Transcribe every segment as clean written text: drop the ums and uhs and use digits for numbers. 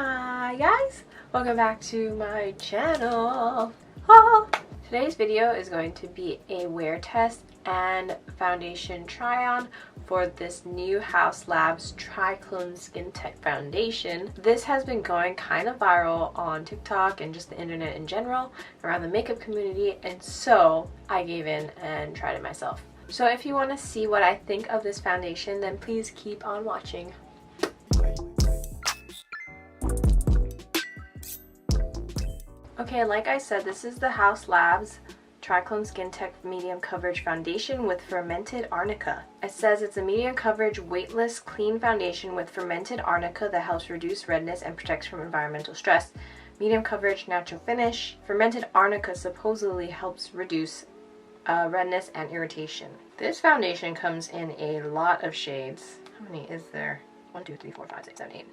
Hi guys, welcome back to my channel. Oh. Today's video is going to be a wear test and foundation try on for this new HAUS Labs Triclone Skin Tech Foundation. This has been going kind of viral on TikTok and just the internet in general around the makeup community, and so I gave in and tried it myself. So if you want to see what I think of this foundation, then please keep on watching. Okay, like I said, this is the HAUS Labs Triclone Skin Tech Medium Coverage Foundation with Fermented Arnica. It says it's a medium coverage, weightless, clean foundation with fermented arnica that helps reduce redness and protects from environmental stress. Medium coverage, natural finish. Fermented arnica supposedly helps reduce redness and irritation. This foundation comes in a lot of shades. How many is there? 1, 2, 3, 4, 5, 6, 7, 8.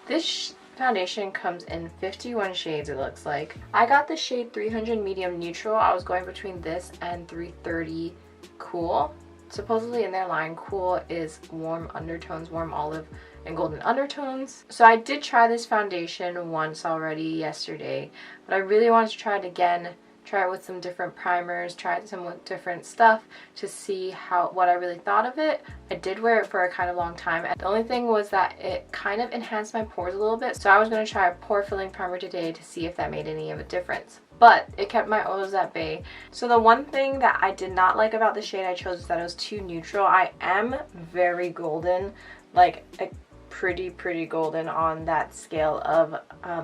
This foundation comes in 51 shades, it looks like. I got the shade 300 medium neutral. I was going between this and 330 cool. Supposedly in their line, cool is warm undertones, warm olive and golden undertones. So I did try this foundation once already yesterday, but I really wanted to try it again. Try it with some different primers, try it some with different stuff to see what I really thought of it. I did wear it for a kind of long time. The only thing was that it kind of enhanced my pores a little bit, so I was going to try a pore filling primer today to see if that made any of a difference. But it kept my oils at bay. So the one thing that I did not like about the shade I chose is that it was too neutral. I am very golden, like a pretty golden on that scale of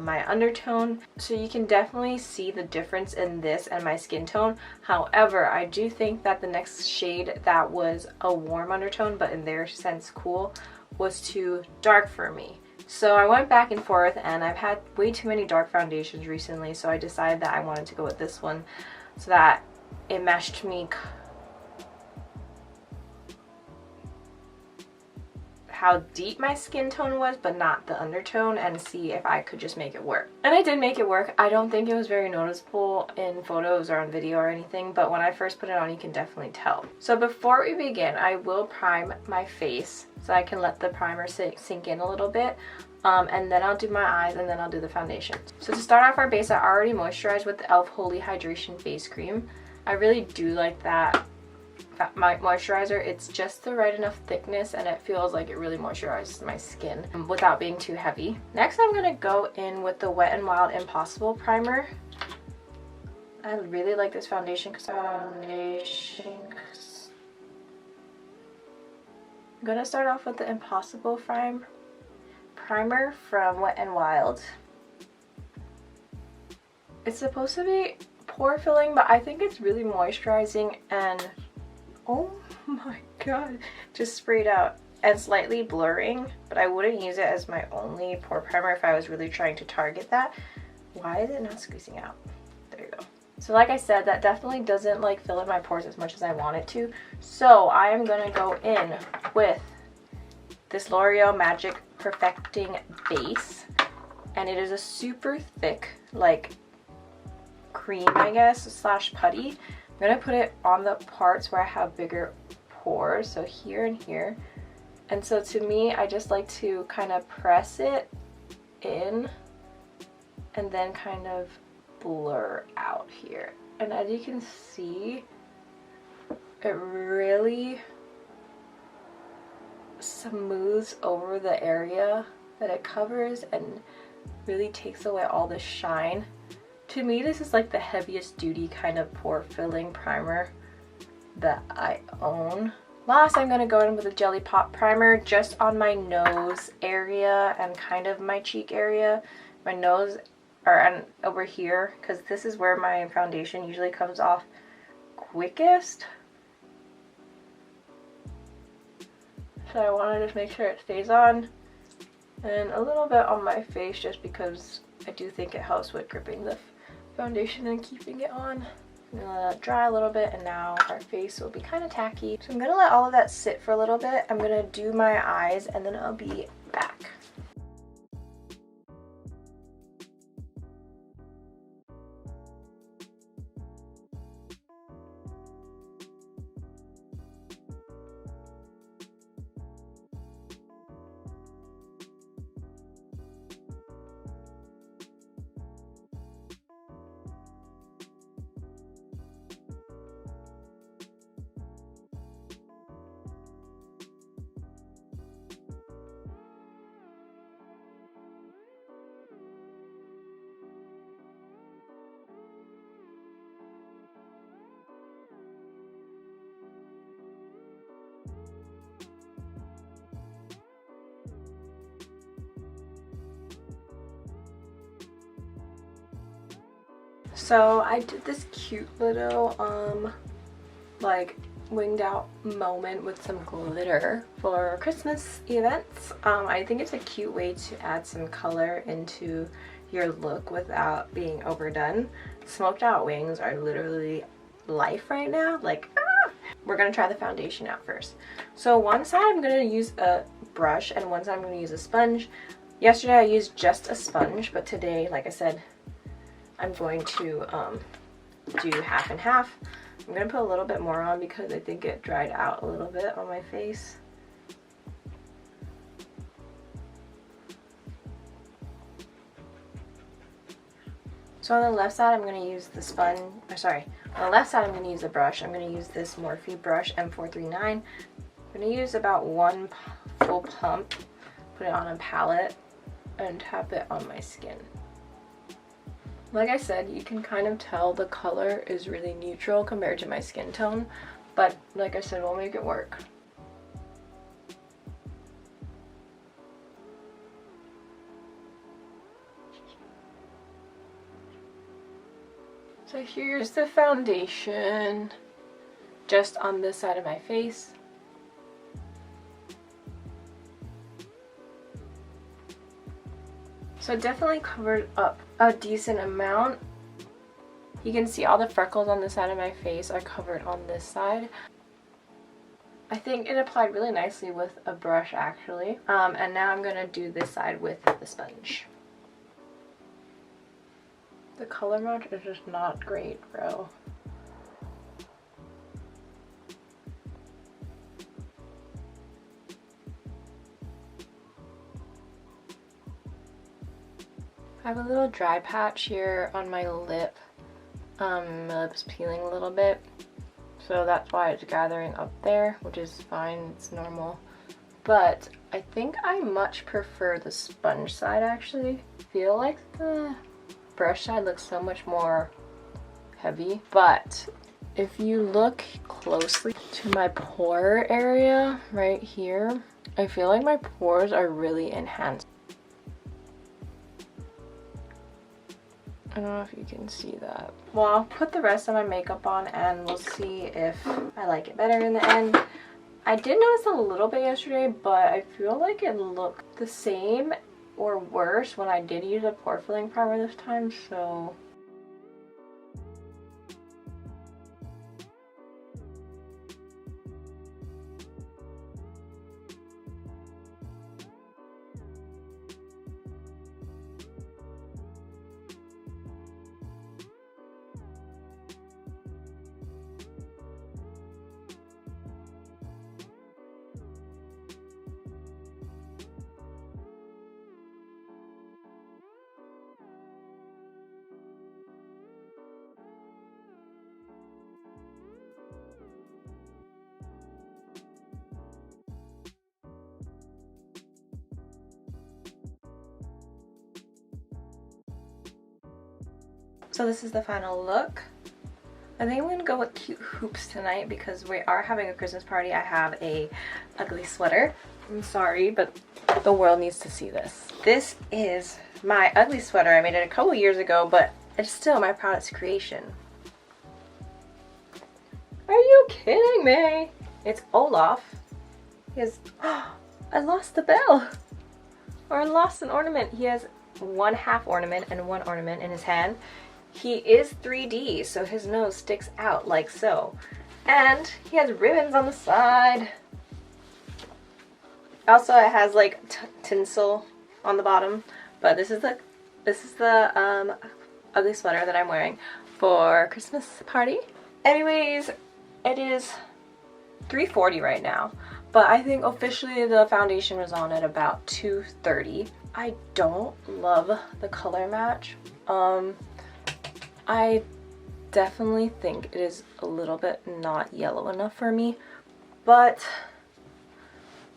my undertone, so you can definitely see the difference in this and my skin tone. However, I do think that the next shade that was a warm undertone but in their sense cool was too dark for me. So I went back and forth, and I've had way too many dark foundations recently, so I decided that I wanted to go with this one so that it matched me how deep my skin tone was but not the undertone, and see if I could just make it work. And I did make it work. I don't think it was very noticeable in photos or on video or anything, but when I first put it on you can definitely tell. So before we begin, I will prime my face so I can let the primer sink in a little bit, and then I'll do my eyes, and then I'll do the foundation. So to start off our base, I already moisturized with the e.l.f. Holy Hydration Face Cream. I really do like that my moisturizer. It's just the right enough thickness and it feels like it really moisturizes my skin without being too heavy. Next, I'm going to go in with the Wet n Wild Impossible Primer. I really like this foundation because I'm going to start off with the Impossible Primer from Wet n Wild. It's supposed to be pore filling, but I think it's really moisturizing and oh my god, just sprayed out, and slightly blurring, but I wouldn't use it as my only pore primer if I was really trying to target that. Why is it not squeezing out? There you go. So like I said, that definitely doesn't like fill in my pores as much as I want it to. So I am gonna go in with this L'Oreal Magic Perfecting Base, and it is a super thick, like cream, I guess, slash putty. I'm going to put it on the parts where I have bigger pores, so here and here. And so to me, I just like to kind of press it in and then kind of blur out here. And as you can see, it really smooths over the area that it covers and really takes away all the shine. To me, this is like the heaviest duty kind of pore filling primer that I own. Last, I'm going to go in with a Jelly Pop primer just on my nose area and kind of my cheek area. My nose, and over here, because this is where my foundation usually comes off quickest. So I want to just make sure it stays on. And a little bit on my face just because I do think it helps with gripping the foundation and keeping it on. I'm gonna let it dry a little bit, and now our face will be kind of tacky. So I'm gonna let all of that sit for a little bit. I'm gonna do my eyes and then I'll be back. So I did this cute little like winged out moment with some glitter for Christmas events. I think it's a cute way to add some color into your look without being overdone. Smoked out wings are literally life right now. Like, ah! We're gonna try the foundation out first. So one side I'm gonna use a brush and one side I'm gonna use a sponge. Yesterday I used just a sponge, but today, like I said, I'm going to do half and half. I'm gonna put a little bit more on because I think it dried out a little bit on my face. So on the left side I'm gonna use the sponge, or sorry, on the left side I'm gonna use a brush. I'm gonna use this Morphe brush M439. I'm gonna use about one full pump, put it on a palette, and tap it on my skin. Like I said, you can kind of tell the color is really neutral compared to my skin tone, but like I said, we'll make it work. So here's the foundation, just on this side of my face. So it definitely covered up a decent amount. You can see all the freckles on the side of my face are covered on this side. I think it applied really nicely with a brush actually. And now I'm gonna do this side with the sponge. The color match is just not great, bro. I have a little dry patch here on my lip. My lip's peeling a little bit, so that's why it's gathering up there, which is fine, it's normal. But I think I much prefer the sponge side actually. I feel like the brush side looks so much more heavy, but if you look closely to my pore area right here, I feel like my pores are really enhanced. I don't know if you can see that. Well, I'll put the rest of my makeup on and we'll see if I like it better in the end. I did notice a little bit yesterday, but I feel like it looked the same or worse when I did use a pore filling primer this time, so So this is the final look. I think I'm gonna go with cute hoops tonight because we are having a Christmas party. I have a ugly sweater. I'm sorry, but the world needs to see this. This is my ugly sweater. I made it a couple years ago, but it's still my proudest creation. Are you kidding me? It's Olaf. He has, oh, I lost the bell. Or I lost an ornament. He has one half ornament and one ornament in his hand. He is 3D, so his nose sticks out like so. And he has ribbons on the side. Also, it has like tinsel on the bottom. But this is the ugly sweater that I'm wearing for Christmas party. Anyways, it is 3:40 right now. But I think officially the foundation was on at about 2:30. I don't love the color match. I definitely think it is a little bit not yellow enough for me, but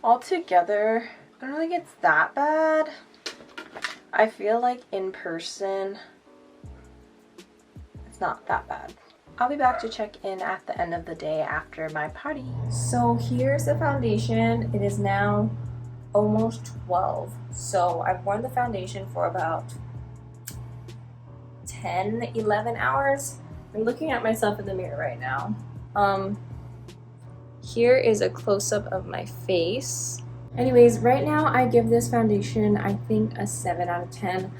altogether, I don't think it's that bad. I feel like in person, it's not that bad. I'll be back to check in at the end of the day after my party. So here's the foundation. It is now almost 12. So I've worn the foundation for about 10 10, 11 hours. I'm looking at myself in the mirror right now. Here is a close-up of my face. Anyways, right now I give this foundation, I think, a 7 out of 10.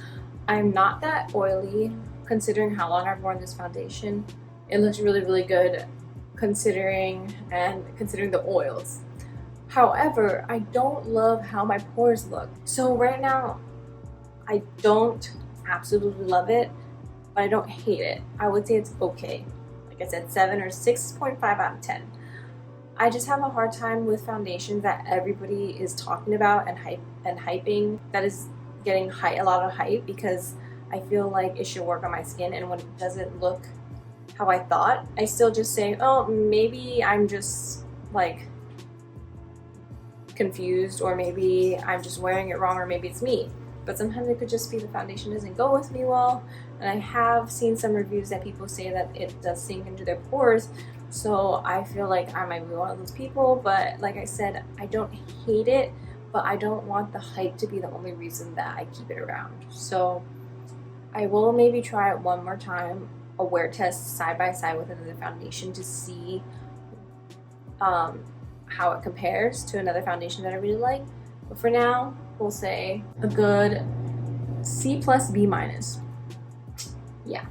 I'm not that oily considering how long I've worn this foundation. It looks really, really good considering the oils. However, I don't love how my pores look. So right now, I don't absolutely love it, but I don't hate it. I would say it's okay. Like I said, 7 or 6.5 out of 10. I just have a hard time with foundations that everybody is talking about and hyping, that is getting a lot of hype, because I feel like it should work on my skin, and when it doesn't look how I thought, I still just say, oh, maybe I'm just like confused, or maybe I'm just wearing it wrong, or maybe it's me. But sometimes it could just be the foundation doesn't go with me well, and I have seen some reviews that people say that it does sink into their pores. So I feel like I might be one of those people, but like I said, I don't hate it, but I don't want the hype to be the only reason that I keep it around. So I will maybe try it one more time, a wear test side by side with another foundation to see how it compares to another foundation that I really like. But for now, we'll say a good C plus B minus. Yeah.